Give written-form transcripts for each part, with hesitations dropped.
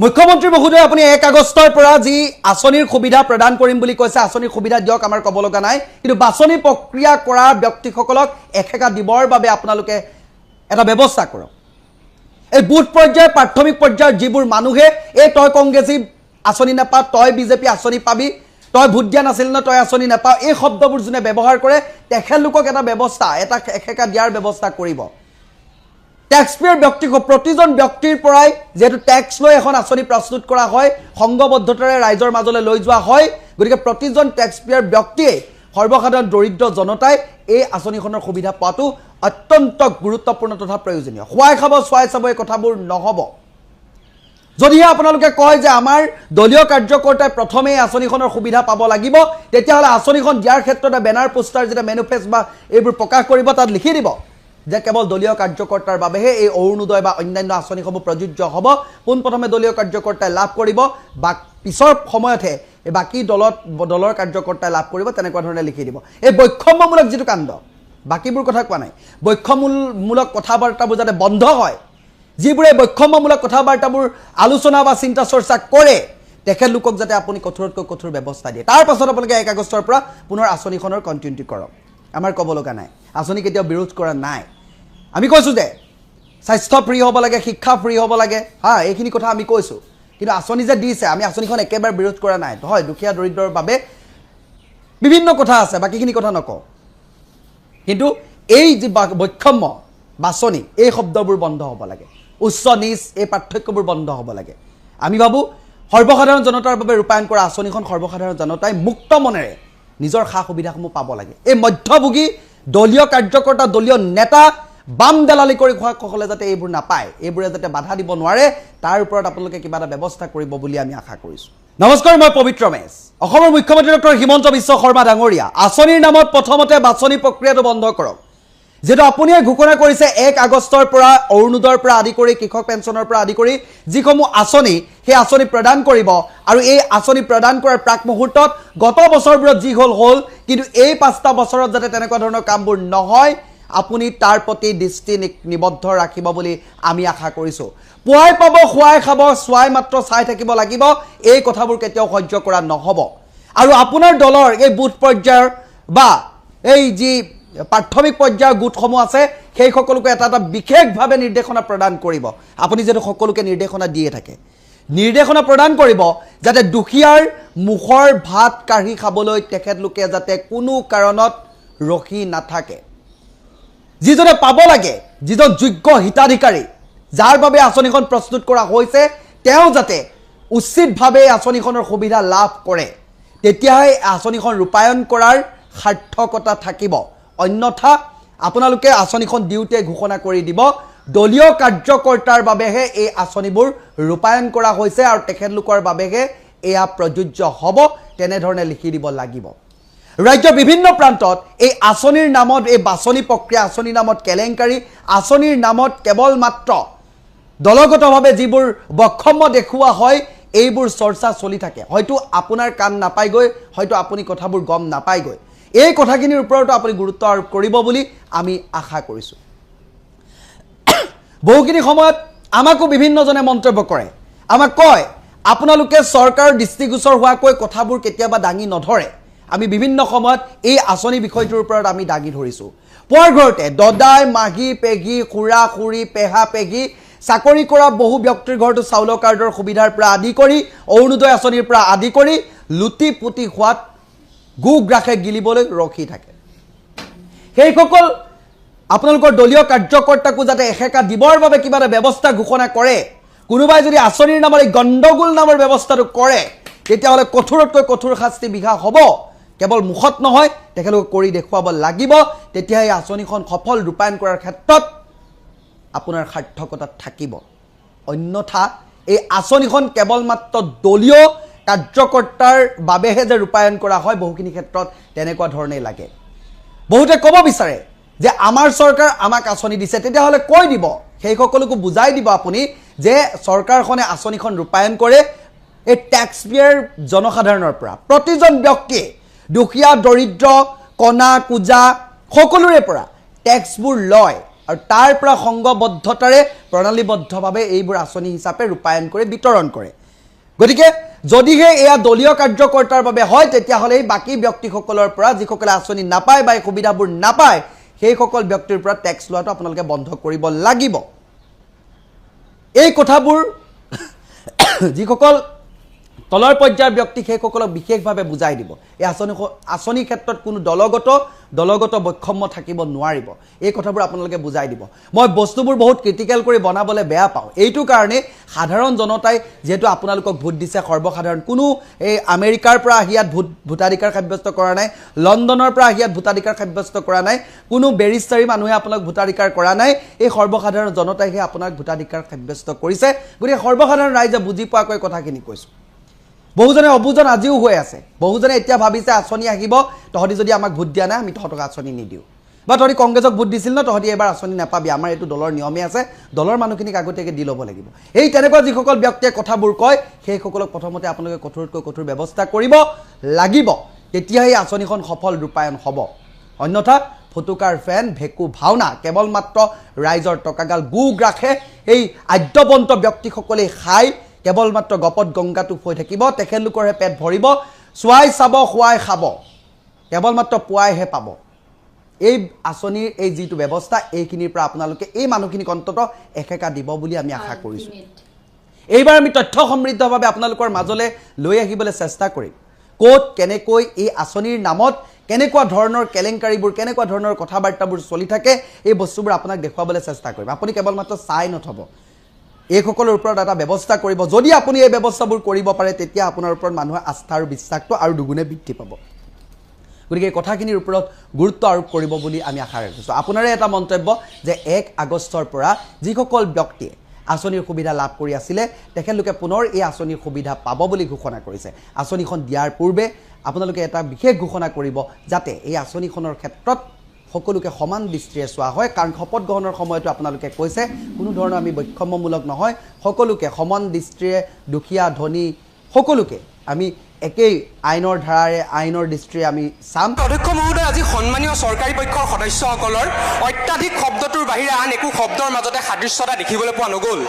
মুখ্যমন্ত্ৰী মহোদয় আপুনি 1 আগষ্টৰ পৰা যি আঁচনিৰ সুবিধা প্ৰদান কৰিম বুলি কৈছে আঁচনিৰ সুবিধা দিয়ক আমাৰ ক'ব লগা নাই কিন্তু বাছনি প্ৰক্ৰিয়া কৰা ব্যক্তিসকলক এখেকা দিবৰ বাবে আপোনালোকে এটা ব্যৱস্থা কৰক এই বুথ পৰ্যায়ৰ প্ৰাথমিক পৰ্যায়ৰ যিবোৰ মানুহে এই তই কংগ্ৰেছী আঁচনি নাপা তই বিজেপি আঁচনি পাবি তই ভোট দিয়া নাছিল না তই আঁচনি নাপা এই শব্দবোৰ যোনে ব্যৱহাৰ কৰে তেখেতলোকক এটা ব্যৱস্থা এটা এখেকা দিয়াৰ ব্যৱস্থা কৰিব ট্যাক্সপেয়াৰ ব্যক্তিক প্ৰতিজন ব্যক্তিৰ পৰাই যেটো ট্যাক্স লৈ এখন আঁচনি প্ৰস্তুত কৰা হয় সংগবদ্ধতাৰে ৰাইজৰ মাজলৈ লৈ যোৱা হয় গতিকে প্ৰতিজন ট্যাক্সপেয়াৰ ব্যক্তিয়ে সৰ্বসাধাৰণ দৰিদ্ৰ জনতাই এই আঁচনিখনৰ সুবিধা পোৱাটো অত্যন্ত গুৰুত্বপূৰ্ণ তথা প্ৰয়োজনীয় খুৱাই খাব চুৱাই চাব এই কথাবোৰ নহব যদিহে আপোনালোকে কয় যে আমাৰ দলীয় কাৰ্যকৰ্তাই প্ৰথমে আঁচনিখনৰ সুবিধা পাব লাগিব তেতিয়াহ'লে আঁচনিখন দিয়াৰ ক্ষেত্ৰত বেনাৰ পোষ্টাৰ যেটা মেনুফেষ্ট বা এইবোৰ প্ৰকাশ কৰিব তাত লিখি দিব যে কেৱল দলীয় কাৰ্যকৰ্তাৰ বাবেহে এই অৰুণোদয় বা অন্যান্য আঁচনিসমূহ প্ৰযোজ্য হ'ব পোনপ্ৰথমে দলীয় কাৰ্যকৰ্তাই লাভ কৰিব বা পিছৰ সময়তহে এই বাকী দলৰ কাৰ্যকৰ্তাই লাভ কৰিব তেনেকুৱা ধৰণে লিখি দিব এই বৈষম্যমূলক যিটো কাণ্ড বাকীবোৰ কথা কোৱা নাই বৈষম্যমূলক কথাবাৰ্তাবোৰ যাতে বন্ধ হয় যিবোৰে বৈষম্যমূলক কথাবাৰ্তাবোৰ আলোচনা বা চিন্তা চৰ্চা কৰে তেখেতলোকক যাতে আপুনি কঠোৰতকৈ কঠোৰ ব্যৱস্থা দিয়ে তাৰ পাছত আপোনালোকে 1 আগষ্টৰ পৰা পুনৰ আঁচনিখনৰ কণ্টিনিউটি কৰক আমাৰ ক'ব লগা নাই আঁচনি কেতিয়াও বিৰোধ কৰা নাই আমি কৈছোঁ যে স্বাস্থ্য ফ্ৰী হ'ব লাগে শিক্ষা ফ্ৰী হ'ব লাগে হা এইখিনি কথা আমি কৈছোঁ কিন্তু আঁচনি যে দিছে আমি আঁচনিখন একেবাৰে বিৰোধ কৰা নাই হয় দুখীয়া দৰিদ্ৰৰ বাবে বিভিন্ন কথা আছে বাকীখিনি কথা নকওঁ কিন্তু এই যে বৈষম্য বাছনি এই শব্দবোৰ বন্ধ হ'ব লাগে উচ্চ নিচ এই পাৰ্থক্যবোৰ বন্ধ হ'ব লাগে আমি ভাবোঁ সৰ্বসাধাৰণ জনতাৰ বাবে ৰূপায়ণ কৰা আঁচনিখন সৰ্বসাধাৰণ জনতাই মুক্ত মনেৰে নিজৰ খা সুবিধাসমূহ পাব লাগে এই মধ্যভোগী দলীয় কাৰ্যকৰ্তা দলীয় নেতা বাম দালালি কৰি খোৱাসকলে যাতে এইবোৰ নাপায় এইবোৰে যাতে বাধা দিব নোৱাৰে তাৰ ওপৰত আপোনালোকে কিবা এটা ব্যৱস্থা কৰিব বুলি আমি আশা কৰিছোঁ নমস্কাৰ মই পবিত্ৰ মেশ অসমৰ মুখ্যমন্ত্ৰী ডক্টৰ হিমন্ত বিশ্ব শৰ্মা ডাঙৰীয়া আঁচনিৰ নামত প্ৰথমতে বাছনি প্ৰক্ৰিয়াটো বন্ধ কৰক যেটো আপুনি ঘোষণা কৰিছে 1 আগষ্টৰ পৰা অৰুণোদয়ৰ পৰা আদি কৰি কৃষক পেঞ্চনৰ পৰা আদি কৰি যিসমূহ আঁচনি সেই আঁচনি প্ৰদান কৰিব আৰু এই আঁচনি প্ৰদান কৰাৰ প্ৰাক মুহূৰ্তত গত বছৰবোৰত যি হ'ল কিন্তু এই 5টা বছৰত যাতে তেনেকুৱা ধৰণৰ কামবোৰ নহয় আপুনি তাৰ প্ৰতি দৃষ্টি নিবদ্ধ ৰাখিব বুলি আমি আশা কৰিছোঁ পুৱাই পাব খুৱাই খাব চুৱাই মাত্ৰ চাই থাকিব লাগিব এই কথাবোৰ কেতিয়াও সহ্য কৰা নহব আৰু আপোনাৰ দলৰ এই বুথ পৰ্যায়ৰ বা এই যি প্ৰাথমিক পৰ্যায়ৰ গোটসমূহ আছে সেই সকলোকে এটা বিশেষভাৱে নিৰ্দেশনা প্ৰদান কৰিব আপুনি যেটো সকলোকে নিৰ্দেশনা দিয়ে থাকে নিৰ্দেশনা প্ৰদান কৰিব যাতে দুখীয়াৰ মুখৰ ভাত কাঢ়ি খাবলৈ তেখেতলোকে যাতে কোনো কাৰণত ৰখি নাথাকে যিজনে পাব লাগে যিজন যোগ্য হিতাধিকাৰী যাৰ বাবে আঁচনিখন প্ৰস্তুত কৰা হৈছে তেওঁ যাতে উচিতভাৱে আঁচনিখনৰ সুবিধা লাভ কৰে তেতিয়াহে আঁচনিখন ৰূপায়ণ কৰাৰ সাৰ্থকতা থাকিব অন্যথা আপোনালোকে আঁচনিখন দিওঁতে ঘোষণা কৰি দিব দলীয় কাৰ্যকৰ্তাৰ বাবেহে এই আঁচনিবোৰ ৰূপায়ণ কৰা হৈছে আৰু তেখেতলোকৰ বাবেহে এয়া প্ৰযোজ্য হ'ব তেনেধৰণে লিখি দিব লাগিব ৰাজ্যৰ বিভিন্ন প্ৰান্তত এই আঁচনিৰ নামত এই বাছনি প্ৰক্ৰিয়া আঁচনিৰ নামত কেলেংকাৰী আঁচনিৰ নামত কেৱল মাত্ৰ দলগতভাৱে যিবোৰ বৈষম্য দেখুওৱা হয় এইবোৰ চৰ্চা চলি থাকে হয়তো আপোনাৰ কাণ নাপায়গৈ হয়তো আপুনি কথাবোৰ গম নাপায়গৈ এই কথাখিনিৰ ওপৰতো আপুনি গুৰুত্ব আৰোপ কৰিব বুলি আমি আশা কৰিছোঁ বহুখিনি সময়ত আমাকো বিভিন্নজনে মন্তব্য কৰে আমাক কয় আপোনালোকে চৰকাৰৰ দৃষ্টিগোচৰ হোৱাকৈ কথাবোৰ কেতিয়াবা দাঙি নধৰে আমি বিভিন্ন সময়ত এই আঁচনি বিষয়টোৰ ওপৰত আমি দাঙি ধৰিছোঁ পুৱাৰ ঘৰতে দদাই মাঘী পেঘী খুৰা খুৰী পেহা পেঘী চাকৰি কৰা বহু ব্যক্তিৰ ঘৰতো চাউলৰ কাৰ্ডৰ সুবিধাৰ পৰা আদি কৰি অৰুণোদয় আঁচনিৰ পৰা আদি কৰি লুটি পুতি হোৱাত গুগ্ৰাখে গিলিবলৈ ৰখি থাকে সেইসকল আপোনালোকৰ দলীয় কাৰ্যকৰ্তাকো যাতে এখেকা দিবৰ বাবে কিবা এটা ব্যৱস্থা ঘোষণা কৰে কোনোবাই যদি আঁচনিৰ নামৰ এই গণ্ডগোল নামৰ ব্যৱস্থাটো কৰে তেতিয়াহ'লে কঠোৰতকৈ কঠোৰ শাস্তি বিহা হ'ব কেৱল মুখত নহয় তেখেতলোকে কৰি দেখুৱাব লাগিব তেতিয়া এই আঁচনিখন সফল ৰূপায়ণ কৰাৰ ক্ষেত্ৰত আপোনাৰ সাৰ্থকতা থাকিব অন্যথা এই আঁচনিখন কেৱল মাত্ৰ দলীয় কাৰ্যকৰ্তাৰ বাবেহে যে ৰূপায়ণ কৰা হয় বহুখিনি ক্ষেত্ৰত তেনেকুৱা ধৰণেই লাগে বহুতে ক'ব বিচাৰে যে আমাৰ চৰকাৰ আমাক আঁচনি দিছে তেতিয়াহ'লে কৈ দিব সেই সকলোকো বুজাই দিব আপুনি যে চৰকাৰখনে আঁচনিখন ৰূপায়ণ কৰে এই ট্যাক্সপেয়াৰ জনসাধাৰণৰ পৰা প্ৰতিজন ব্যক্তিয়ে দুখীয়া দৰিদ্ৰ কণা কুজা সকলোৰে পৰা ট্যাক্সবোৰ লয় আৰু তাৰ পৰা সংগবদ্ধতাৰে প্ৰণালীবদ্ধভাৱে এইবোৰ আঁচনি হিচাপে ৰূপায়ণ কৰি বিতৰণ কৰে গতিকে যদিহে এয়া দলীয় কাৰ্যকৰ্তাৰ বাবে হয় তেতিয়াহ'লে বাকী ব্যক্তিসকলৰ পৰা যিসকলে আঁচনি নাপায় বা এই সুবিধাবোৰ নাপায় সেইসকল ব্যক্তিৰ পৰা টেক্স লোৱাটো আপোনালোকে বন্ধ কৰিব লাগিব এই কথাবোৰ যিসকল তলৰ পৰ্যায়ৰ ব্যক্তি সেইসকলক বিশেষভাৱে বুজাই দিব এই আঁচনি ক্ষেত্ৰত কোনো দলগত বৈষম্য থাকিব নোৱাৰিব এই কথাবোৰ আপোনালোকে বুজাই দিব মই বস্তুবোৰ বহুত ক্ৰিটিকেল কৰি বনাবলৈ বেয়া পাওঁ এইটো কাৰণে সাধাৰণ জনতাই যেহেতু আপোনালোকক ভোট দিছে সৰ্বসাধাৰণ কোনো এই আমেৰিকাৰ পৰা আহিয়াত ভোটাধিকাৰ সাব্যস্ত কৰা নাই লণ্ডনৰ পৰা আহিয়াত ভোটাধিকাৰ সাব্যস্ত কৰা নাই কোনো বেৰিষ্টাৰী মানুহে আপোনাক ভোটাধিকাৰ কৰা নাই এই সৰ্বসাধাৰণ জনতাইহে আপোনাক ভোটাধিকাৰ সাব্যস্ত কৰিছে গতিকে সৰ্বসাধাৰণ ৰাইজে বুজি পোৱাকৈ কথাখিনি কৈছোঁ বহুজনে অবুজন আজিও হৈ আছে বহুজনে এতিয়া ভাবিছে আঁচনি আহিব তহতি যদি আমাক ভোট দিয়া নাই আমি তহতক আঁচনি নিদিওঁ বা তহতি কংগ্ৰেছক ভোট দিছিল ন তহতি এবাৰ আঁচনি নাপাবি আমাৰ এইটো দলৰ নিয়মে আছে দলৰ মানুহখিনিক আগতীয়াকৈ দি ল'ব লাগিব এই তেনেকুৱা যিসকল ব্যক্তিয়ে কথাবোৰ কয় সেইসকলক প্ৰথমতে আপোনালোকে কঠোৰতকৈ কঠোৰ ব্যৱস্থা কৰিব লাগিব তেতিয়াহে আঁচনিখন সফল ৰূপায়ণ হ'ব অন্যথা ফটুকাৰ ফেন ভেকু ভাওনা কেৱল মাত্ৰ ৰাইজৰ টকাগাল গুগ্ৰাখে এই আদ্যবন্ত ব্যক্তিসকলে খাই কেৱল মাত্ৰ গপত গংগাটো হৈ থাকিব তেখেতলোকৰহে পেট ভৰিব চুৱাই চাব খুৱাই খাব কেৱল মাত্ৰ পুৱাইহে পাব এই আঁচনিৰ এই যিটো ব্যৱস্থা এইখিনিৰ পৰা আপোনালোকে এই মানুহখিনিক অন্ততঃ একেকা দিব বুলি আমি আশা কৰিছোঁ এইবাৰ আমি তথ্য সমৃদ্ধভাৱে আপোনালোকৰ মাজলৈ লৈ আহিবলৈ চেষ্টা কৰিম ক'ত কেনেকৈ এই আঁচনিৰ নামত কেনেকুৱা ধৰণৰ কেলেংকাৰীবোৰ কেনেকুৱা ধৰণৰ কথাবাৰ্তাবোৰ চলি থাকে এই বস্তুবোৰ আপোনাক দেখুৱাবলৈ চেষ্টা কৰিম আপুনি কেৱল মাত্ৰ চাই নথব এইসকলৰ ওপৰত এটা ব্যৱস্থা কৰিব যদি আপুনি এই ব্যৱস্থাবোৰ কৰিব পাৰে তেতিয়া আপোনাৰ ওপৰত মানুহৰ আস্থা আৰু বিশ্বাসটো আৰু দুগুণে বৃদ্ধি পাব গতিকে এই কথাখিনিৰ ওপৰত গুৰুত্ব আৰোপ কৰিব বুলি আমি আশা ৰাখিছোঁ আপোনাৰে এটা মন্তব্য যে 1 আগষ্টৰ পৰা যিসকল ব্যক্তিয়ে আঁচনিৰ সুবিধা লাভ কৰি আছিলে তেখেতলোকে পুনৰ এই আঁচনিৰ সুবিধা পাব বুলি ঘোষণা কৰিছে আঁচনিখন দিয়াৰ পূৰ্বে আপোনালোকে এটা বিশেষ ঘোষণা কৰিব যাতে এই আঁচনিখনৰ ক্ষেত্ৰত সকলোকে সমান দৃষ্টিৰে চোৱা হয় কাৰণ শপত গ্ৰহণৰ সময়তো আপোনালোকে কৈছে কোনো ধৰণৰ আমি বৈষম্যমূলক নহয় সকলোকে সমান দৃষ্টিৰে দুখীয়া ধনী সকলোকে আমি একেই আইনৰ ধাৰাৰে আইনৰ দৃষ্টিৰে আমি চাম অধ্যক্ষ মহোদয় আজি সন্মানীয় চৰকাৰী পক্ষৰ সদস্যসকলৰ অত্যাধিক শব্দটোৰ বাহিৰে আন একো শব্দৰ মাজতে সাদৃশ্যতা দেখিবলৈ পোৱা নগ'ল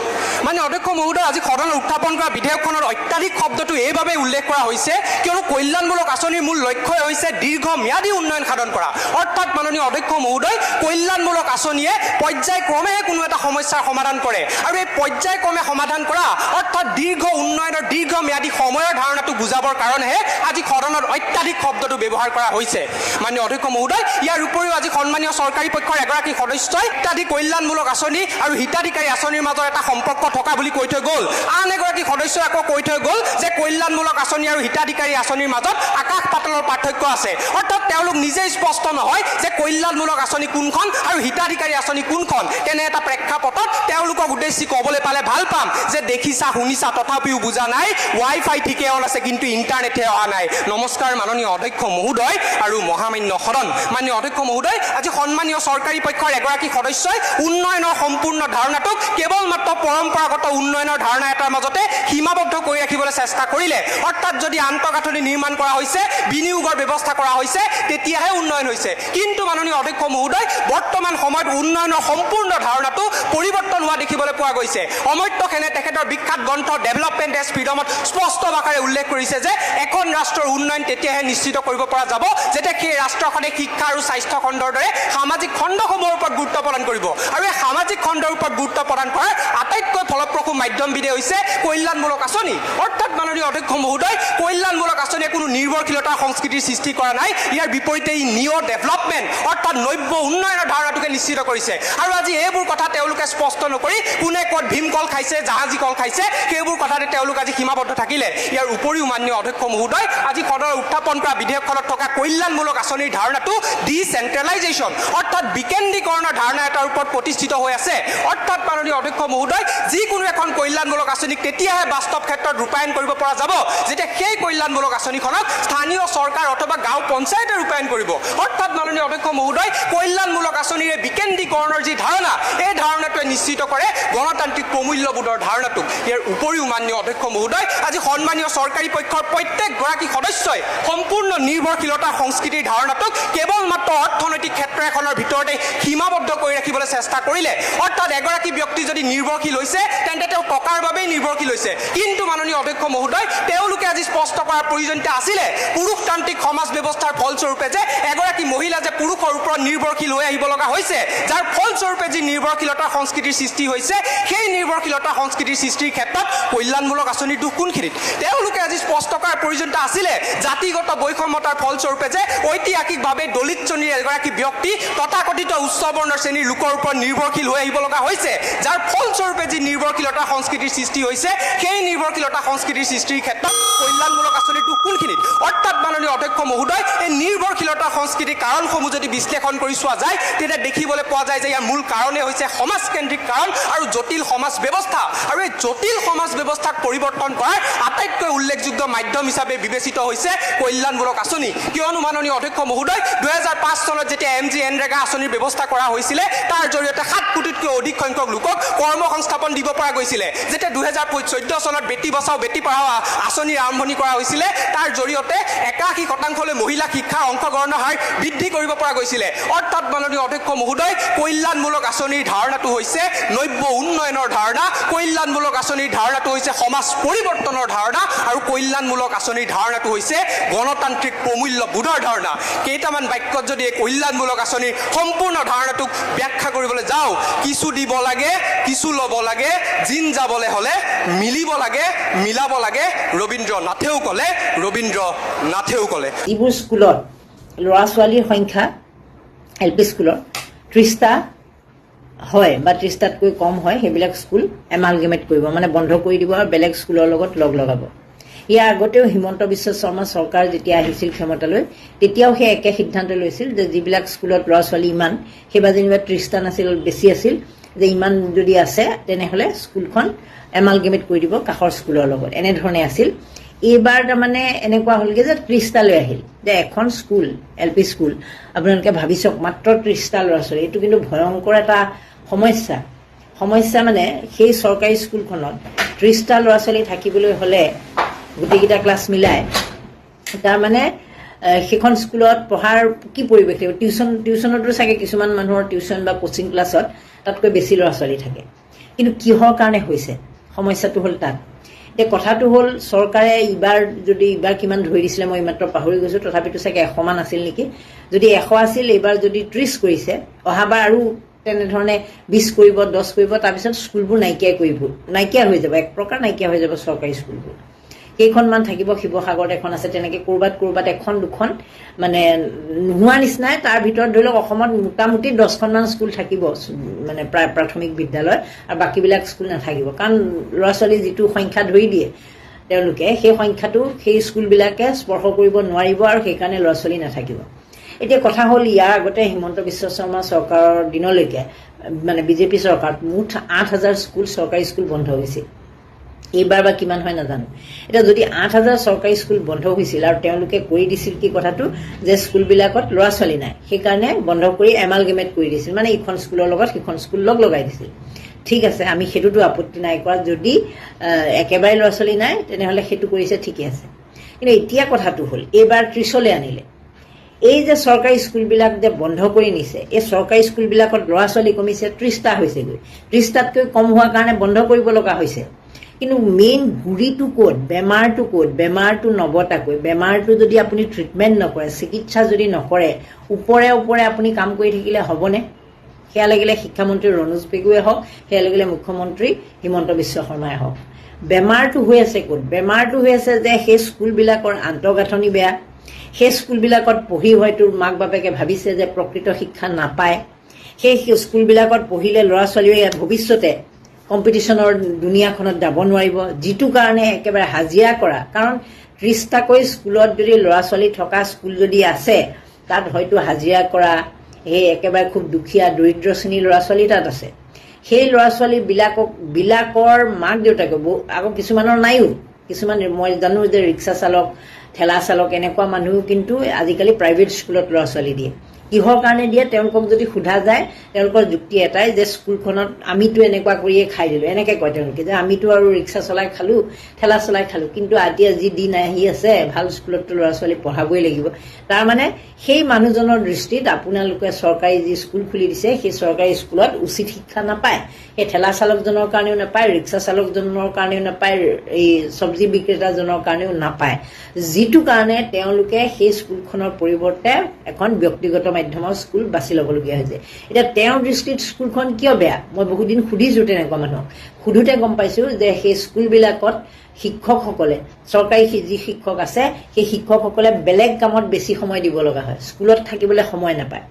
মানে অধ্যক্ষ মহোদয় আজি সদনত উত্থাপন কৰা বিধেয়কখনৰ অত্যাধিক শব্দটো এইবাবে উল্লেখ কৰা হৈছে কিয়নো কল্যাণমূলক আঁচনিৰ মূল লক্ষ্যই হৈছে দীৰ্ঘম্যাদী উন্নয়ন সাধন কৰা অৰ্থাৎ মাননীয় অধ্যক্ষ মহোদয় কল্যাণমূলক আঁচনিয়ে পৰ্যায়ক্ৰমেহে কোনো এটা সমস্যাৰ সমাধান কৰে আৰু এই পৰ্যায়ক্ৰমে সমাধান কৰা অৰ্থাৎ দীৰ্ঘ উন্নয়নৰ দীৰ্ঘম্যাদী সময়ৰ ধাৰণাটো বুজাবৰ কাৰণেহে আজি সদনত অত্যাধিক শব্দটো ব্যৱহাৰ কৰা হৈছে মাননীয় অধ্যক্ষ মহোদয় ইয়াৰ উপৰিও আজি সন্মানীয় চৰকাৰী পক্ষৰ এগৰাকী সদস্যই অত্যাধিক কল্যাণমূলক আঁচনি আৰু হিতাধিকাৰী আঁচনিৰ মাজত এটা সম্পৰ্ক থকা বুলি কৈ থৈ গ'ল আন এগৰাকী সদস্যই আকৌ কৈ থৈ গ'ল যে কল্যাণমূলক আঁচনি আৰু হিতাধিকাৰী আঁচনিৰ মাজত আকাশ পাতালৰ পাৰ্থক্য আছে অৰ্থাৎ তেওঁলোক নিজেই স্পষ্ট নহয় যে কল্যাণমূলক আঁচনি কোনখন আৰু হিতাধিকাৰী আঁচনি কোনখন তেনে এটা প্ৰেক্ষাপটত তেওঁলোকক উদ্দেশ্যি ক'বলৈ পালে ভাল পাম যে দেখিছা শুনিছা তথাপিও বুজা নাই ৱাইফাই ঠিকে অন আছে কিন্তু ইণ্টাৰনেটহে অহা নাই নমস্কাৰ মাননীয় অধ্যক্ষ মহোদয় আৰু মহামান্য সদন মাননীয় অধ্যক্ষ মহোদয় আজি সন্মানীয় চৰকাৰী পক্ষৰ এগৰাকী সদস্যই উন্নয়নৰ সম্পূৰ্ণ ধাৰণাটোক কেৱল মাত্ৰ পৰম্পৰাগত উন্নয়নৰ ধাৰণা এটাৰ মাজতে সীমাবদ্ধ কৰি ৰাখিবলৈ চেষ্টা কৰিলে অৰ্থাৎ যদি আন্তঃগাঁথনি নিৰ্মাণ কৰা হৈছে বিনিয়োগৰ ব্যৱস্থা কৰা হৈছে তেতিয়াহে উন্নয়ন হৈছে কিন্তু মাননীয় অধ্যক্ষ মহোদয় বৰ্তমান সময়ত উন্নয়নৰ সম্পূৰ্ণ ধাৰণাটো পৰিৱৰ্তন হোৱা দেখিবলৈ পোৱা গৈছে অমৰ্ত্য সেনে তেখেতৰ বিখ্যাত গ্ৰন্থ ডেভেলপমেণ্ট এজ ফ্ৰীডমত স্পষ্ট ভাষাৰে উল্লেখ কৰিছে যে এখন ৰাষ্ট্ৰৰ উন্নয়ন তেতিয়াহে নিশ্চিত কৰিব পৰা যাব যেতিয়া সেই ৰাষ্ট্ৰখনে শিক্ষা আৰু স্বাস্থ্য খণ্ডৰ দৰে সামাজিক খণ্ডসমূহৰ ওপৰত গুৰুত্ব প্ৰদান কৰিব আৰু এই সামাজিক খণ্ডৰ ওপৰত গুৰুত্ব প্ৰদান কৰাৰ আটাইতকৈ ফলপ্ৰসূ মাধ্যমবিধে হৈছে কল্যাণমূলক আঁচনি অৰ্থাৎ মাননীয় অধ্যক্ষ মহোদয় কল্যাণমূলক আঁচনিয়ে কোনো নিৰ্ভৰশীলতাৰ সংস্কৃতিৰ সৃষ্টি কৰা নাই ইয়াৰ বিপৰীতে ই নিঅ ডেভেলপমেণ্ট অৰ্থাৎ নব্য উন্নয়নৰ ধাৰণাটোকে নিশ্চিত কৰিছে আৰু আজি এইবোৰ কথা তেওঁলোকে স্পষ্ট নকৰি কোনে ক'ত ভীমকল খাইছে জাহাজী কল খাইছে সেইবোৰ কথাতে তেওঁলোক আজি সীমাবদ্ধ থাকিলে ইয়াৰ উপৰিও মাননীয় অধ্যক্ষ মহোদয় আজি সদনত উত্থাপন কৰা বিধেয়কখনত থকা কল্যাণমূলক আঁচনিৰ ধাৰণাটো ডিচেন্ট্ৰেলাইজেশ্যন অৰ্থাৎ বিকেন্দ্ৰীকৰণৰ ধাৰণা এটাৰ ওপৰত প্ৰতিষ্ঠিত হৈ আছে অৰ্থাৎ মাননীয় অধ্যক্ষ মহোদয় যিকোনো এখন কল্যাণমূলক আঁচনিক তেতিয়াহে বাস্তৱ ক্ষেত্ৰত ৰূপায়ণ কৰিব পৰা যাব যেতিয়া সেই কল্যাণমূলক আঁচনিখনক স্থানীয় চৰকাৰ অথবা গাঁও পঞ্চায়তে ৰূপায়ণ কৰিব অৰ্থাৎ মাননীয় অধ্যক্ষ মহোদয় কল্যাণমূলক আঁচনিৰে বিকেন্দ্ৰীকৰণৰ যি ধাৰণা এই ধাৰণাটোৱে নিশ্চিত কৰে গণতান্ত্ৰিক প্ৰমূল্যবোধৰ ধাৰণাটোক ইয়াৰ উপৰিও মাননীয় অধ্যক্ষ মহোদয় আজি সন্মানীয় চৰকাৰী পক্ষৰ প্ৰত্যেকগৰাকী সদস্যই সম্পূৰ্ণ নিৰ্ভৰশীলতাৰ সংস্কৃতিৰ ধাৰণাটোক কেৱল মাত্ৰ অৰ্থনৈতিক ক্ষেত্ৰ এখনৰ ভিতৰতে সীমাবদ্ধ কৰি ৰাখিবলৈ চেষ্টা কৰিলে অৰ্থাৎ এগৰাকী ব্যক্তি যদি নিৰ্ভৰশীল হৈছে তেন্তে তেওঁ টকাৰ বাবেই নিৰ্ভৰশীল হৈছে কিন্তু মাননীয় অধ্যক্ষ মহোদয় তেওঁলোকে আজি স্পষ্ট কৰাৰ প্ৰয়োজনীয়তা আছিলে পুৰুষতান্ত্ৰিক সমাজ ব্যৱস্থাৰ ফলস্বৰূপে যে এগৰাকী মহিলা যে পুৰুষৰ ওপৰত নিৰ্ভৰশীল হৈ আহিব লগা হৈছে যাৰ ফলস্বৰূপে যি নিৰ্ভৰশীলতাৰ সংস্কৃতিৰ সৃষ্টি হৈছে সেই নিৰ্ভৰশীলতা সংস্কৃতিৰ সৃষ্টিৰ ক্ষেত্ৰত কল্যাণমূলক আঁচনিৰ দুখ কোনখিনিত তেওঁলোকে আজি স্পষ্ট কৰাৰ প্ৰয়োজনীয়তা আছিলে জাতিগত বৈষম্যতাৰ ফলস্বৰূপে যে ঐতিহাসিকভাৱে দলিত শ্ৰেণীৰ এগৰাকী ব্যক্তি তথাকথিত উচ্চ বৰ্ণৰ শ্ৰেণীৰ লোকৰ ওপৰত নিৰ্ভৰশীল হৈ আহিব লগা হৈছে যাৰ ফলস্বৰূপে যি নিৰ্ভৰশীলতা সংস্কৃতিৰ সৃষ্টি হৈছে সেই নিৰ্ভৰশীলতা সংস্কৃতিৰ সৃষ্টিৰ ক্ষেত্ৰত কল্যাণমূলক আঁচনিৰ দুখ কোনখিনিত অৰ্থাৎ মাননীয় অধ্যক্ষ মহোদয় এই নিৰ্ভৰশীলতা সংস্কৃতিৰ কাৰণসমূহ যদি বিশ্লেষণ কৰি চোৱা যায় তেতিয়া দেখিবলৈ পোৱা যায় যে ইয়াৰ মূল কাৰণেই হৈছে সমাজকেন্দ্ৰিক কাৰণ আৰু জটিল সমাজ ব্যৱস্থা আৰু এই জটিল সমাজ ব্যৱস্থাক পৰিৱৰ্তন কৰাৰ আটাইতকৈ উল্লেখযোগ্য মাধ্যম হিচাপে বিবেচিত হৈছে কল্যাণমূলক আঁচনি কিয়নো মাননীয় অধ্যক্ষ মহোদয় 2005 চনত যেতিয়া MGNREGA আঁচনিৰ ব্যৱস্থা কৰা হৈছিলে তাৰ জৰিয়তে 7 কোটিতকৈ অধিক সংখ্যক লোকক কৰ্মসংস্থাপন দিব পৰা গৈছিলে যেতিয়া 2014 চনত বেটি বচাও বেটি পঢ়াও আঁচনিৰ আৰম্ভণি কৰা হৈছিলে তাৰ জৰিয়তে 81% মহিলা শিক্ষাৰ অংশগ্ৰহণৰ হাৰ বৃদ্ধি কৰিব পৰা গৈছিলে অৰ্থাৎ মাননীয় অধ্যক্ষ মহোদয় কল্যাণমূলক আঁচনিৰ ধাৰণাটো হৈছে নব্য উন্নয়নৰ ধাৰণা কল্যাণমূলক আঁচনিৰ ধাৰণাটো হৈছে সমাজ পৰিৱৰ্তনৰ ধাৰণা আৰু কল্যাণমূলক আঁচনিৰ ধাৰণাটো হৈছে গণতান্ত্ৰিক প্ৰমূল্যবোধৰ ধাৰণা কেইটামান বাক্যত যদি এই কল্যাণমূলক আঁচনিৰ সম্পূৰ্ণ ধাৰণাটোক ব্যাখ্যা কৰিবলৈ যাওঁ কিছু দিব লাগে কিছু ল'ব লাগে জিন যাবলৈ হ'লে মিলিব লাগে মিলাব লাগে ৰবীন্দ্ৰ নাথেও ক'লে যিবোৰ স্কুলত ল'ৰা ছোৱালীৰ সংখ্যা LP স্কুলৰ 30টা হয় বা 30টাতকৈ কম হয় সেইবিলাক স্কুল এমালগেমেট কৰিব মানে বন্ধ কৰি দিব আৰু বেলেগ স্কুলৰ লগত লগ লগাব ইয়াৰ আগতেও হিমন্ত বিশ্ব শৰ্মা চৰকাৰ যেতিয়া আহিছিল ক্ষমতালৈ তেতিয়াও সেই একে সিদ্ধান্ত লৈছিল যে যিবিলাক স্কুলত ল'ৰা ছোৱালী ইমান সেইবা যেনিবা 30টা নাছিল বেছি আছিল যে ইমান যদি আছে তেনেহ'লে স্কুলখন এমালগেমেট কৰি দিব কাষৰ স্কুলৰ লগত এনেধৰণে আছিল এইবাৰ তাৰমানে এনেকুৱা হ'লগৈ যে 30টা লৈ আহিল যে এখন স্কুল LP স্কুল আপোনালোকে ভাবি চাওক মাত্ৰ 30টা ল'ৰা ছোৱালী এইটো কিন্তু ভয়ংকৰ এটা সমস্যা মানে সেই চৰকাৰী স্কুলখনত 30টা ল'ৰা ছোৱালী থাকিবলৈ হ'লে গোটেইকেইটা ক্লাছ মিলাই তাৰমানে সেইখন স্কুলত পঢ়াৰ কি পৰিৱেশ থাকিব টিউশ্যনতো চাগে কিছুমান মানুহৰ টিউশ্যন বা কোচিং ক্লাছত তাতকৈ বেছি ল'ৰা ছোৱালী থাকে কিন্তু কিহৰ কাৰণে হৈছে সমস্যাটো হ'ল তাত এতিয়া কথাটো হ'ল চৰকাৰে এইবাৰ কিমান ধৰি দিছিলে মই মাত্ৰ পাহৰি গৈছোঁ তথাপিতো চাগে 100 মান আছিল নেকি যদি 100 আছিল এইবাৰ যদি 30 কৰিছে অহাবাৰ আৰু তেনেধৰণে 20 কৰিব 10 কৰিব তাৰপিছত স্কুলবোৰ নাইকিয়া হৈ যাব এক প্ৰকাৰ নাইকিয়া হৈ যাব চৰকাৰী স্কুলবোৰ কেইখনমান থাকিব শিৱসাগৰত এখন আছে তেনেকৈ ক'ৰবাত এখন দুখন মানে নোহোৱা নিচিনাই তাৰ ভিতৰত ধৰি লওক অসমত মোটামুটি 10খনমান স্কুল থাকিব মানে প্ৰাথমিক বিদ্যালয় আৰু বাকীবিলাক স্কুল নাথাকিব কাৰণ ল'ৰা ছোৱালী যিটো সংখ্যা ধৰি দিয়ে তেওঁলোকে সেই সংখ্যাটো সেই স্কুলবিলাকে স্পৰ্শ কৰিব নোৱাৰিব আৰু সেইকাৰণে ল'ৰা ছোৱালী নাথাকিব এতিয়া কথা হ'ল ইয়াৰ আগতে হিমন্ত বিশ্ব শৰ্মা চৰকাৰৰ দিনলৈকে মানে বিজেপি চৰকাৰত মুঠ 8000 স্কুল চৰকাৰী স্কুল বন্ধ হৈছিল এইবাৰ বা কিমান হয় নাজানো এটা যদি 8000 চৰকাৰী স্কুল বন্ধ হৈছিল আৰু তেওঁলোকে কৰি দিছিল কি কথাটো যে স্কুলবিলাকত ল'ৰা ছোৱালী নাই সেইকাৰণে বন্ধ কৰি এমালগেমেট কৰি দিছিল মানে ইখন স্কুলৰ লগত সিখন স্কুল লগাই দিছিল ঠিক আছে আমি সেইটোতো আপত্তি নাই কৰা যদি একেবাৰে ল'ৰা ছোৱালী নাই তেনেহ'লে সেইটো কৰিছে ঠিকে আছে কিন্তু এতিয়া কথাটো হ'ল এইবাৰ 30লৈ আনিলে এই যে চৰকাৰী স্কুলবিলাক যে বন্ধ কৰি নিছে এই চৰকাৰী স্কুলবিলাকত ল'ৰা ছোৱালী কমিছে 30টা হৈছেগৈ 30টাতকৈ কম হোৱাৰ কাৰণে বন্ধ কৰিব লগা হৈছে কিন্তু মেইন গুৰিটো ক'ত বেমাৰটো নবতাকৈ বেমাৰটো যদি আপুনি ট্ৰিটমেণ্ট নকৰে চিকিৎসা যদি নকৰে ওপৰে আপুনি কাম কৰি থাকিলে হ'বনে সেয়া লাগিলে শিক্ষামন্ত্ৰী ৰণোজ পেগুৱে হওক সেয়া লাগিলে মুখ্যমন্ত্ৰী হিমন্ত বিশ্ব শৰ্মাই হওক বেমাৰটো হৈ আছে ক'ত বেমাৰটো হৈ আছে যে সেই স্কুলবিলাকৰ আন্তঃগাঁথনি বেয়া সেই স্কুলবিলাকত পঢ়ি হয়তো মাক বাপেকে ভাবিছে যে প্ৰকৃত শিক্ষা নাপায় সেই স্কুলবিলাকত পঢ়িলে ল'ৰা ছোৱালীয়ে ভৱিষ্যতে কম্পিটিশ্যনৰ দুনিয়াখনত যাব নোৱাৰিব যিটো কাৰণে একেবাৰে হাজিৰা কৰা কাৰণ 30টাকৈ স্কুলত যদি ল'ৰা ছোৱালী থকা স্কুল যদি আছে তাত হয়তো হাজিৰা কৰা সেই একেবাৰে খুব দুখীয়া দৰিদ্ৰ শ্ৰেণীৰ ল'ৰা ছোৱালী তাত আছে সেই ল'ৰা ছোৱালীবিলাকৰ মাক দেউতাকে আকৌ কিছুমানৰ নাইও কিছুমান মই জানো যে ৰিক্সা চালক ঠেলা চালক এনেকুৱা মানুহ কিন্তু আজিকালি প্ৰাইভেট স্কুলত ল'ৰা ছোৱালী দিয়ে কিহৰ কাৰণে দিয়ে তেওঁলোকক যদি সোধা যায় তেওঁলোকৰ যুক্তি এটাই যে স্কুলখনত আমিতো এনেকুৱা কৰিয়ে খাই দিলোঁ, এনেকৈ কয় তেওঁলোকে যে আমিতো আৰু ৰিক্সা চলাই খালোঁ, ঠেলা চলাই খালোঁ, কিন্তু এতিয়া যি দিন আহি আছে ভাল স্কুলততো ল'ৰা ছোৱালী পঢ়াবই লাগিব। তাৰমানে সেই মানুহজনৰ দৃষ্টিত আপোনালোকে চৰকাৰী যি স্কুল খুলি দিছে সেই চৰকাৰী স্কুলত উচিত শিক্ষা নাপায়, সেই ঠেলা চালকজনৰ কাৰণেও নাপায়, ৰিক্সা চালকজনৰ কাৰণেও নাপায়, এই চব্জি বিক্ৰেতাজনৰ কাৰণেও নাপায়, যিটো কাৰণে তেওঁলোকে সেই স্কুলখনৰ পৰিৱৰ্তে এখন ব্যক্তিগত মাধ্যমৰ স্কুল বাছি ল'বলগীয়া হৈছে। এতিয়া তেওঁৰ দৃষ্টিত স্কুলখন কিয় বেয়া, মই বহুদিন সুধিছোঁ তেনেকুৱা মানুহক, সুধোতে গম পাইছোঁ যে সেই স্কুলবিলাকত শিক্ষকসকলে, চৰকাৰী যি শিক্ষক আছে সেই শিক্ষকসকলে বেলেগ কামত বেছি সময় দিব লগা হয়, স্কুলত থাকিবলৈ সময় নাপায়।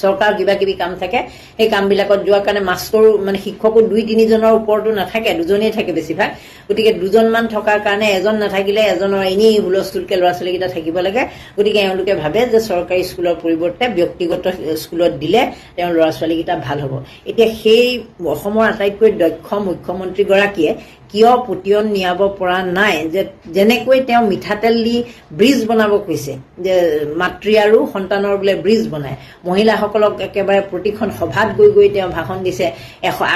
চৰকাৰৰ কিবা কিবি কাম থাকে, সেই কামবিলাকত যোৱাৰ কাৰণে মাষ্টৰো মানে শিক্ষকো 2-3জনৰ ওপৰতো নাথাকে, দুজনেই থাকে বেছিভাগ। গতিকে দুজনমান থকাৰ কাৰণে এজন নাথাকিলে এজনৰ এনেই হুলস্থুলকৈ ল'ৰা ছোৱালীকেইটা থাকিব লাগে। গতিকে এওঁলোকে ভাবে যে চৰকাৰী স্কুলৰ পৰিৱৰ্তে ব্যক্তিগত স্কুলত দিলে তেওঁৰ ল'ৰা ছোৱালীকেইটা ভাল হ'ব। এতিয়া সেই অসমৰ আটাইতকৈ দক্ষ মুখ্যমন্ত্ৰীগৰাকীয়ে কিয় পতিয়ন নিয়াব পৰা নাই যে যেনেকৈ তেওঁ মিঠাতেল দি ব্ৰিজ বনাব কৈছে, যে মাতৃ আৰু সন্তানৰ বোলে ব্ৰিজ বনায়, মহিলাসকলক একেবাৰে প্ৰতিখন সভাত গৈ গৈ তেওঁ ভাষণ দিছে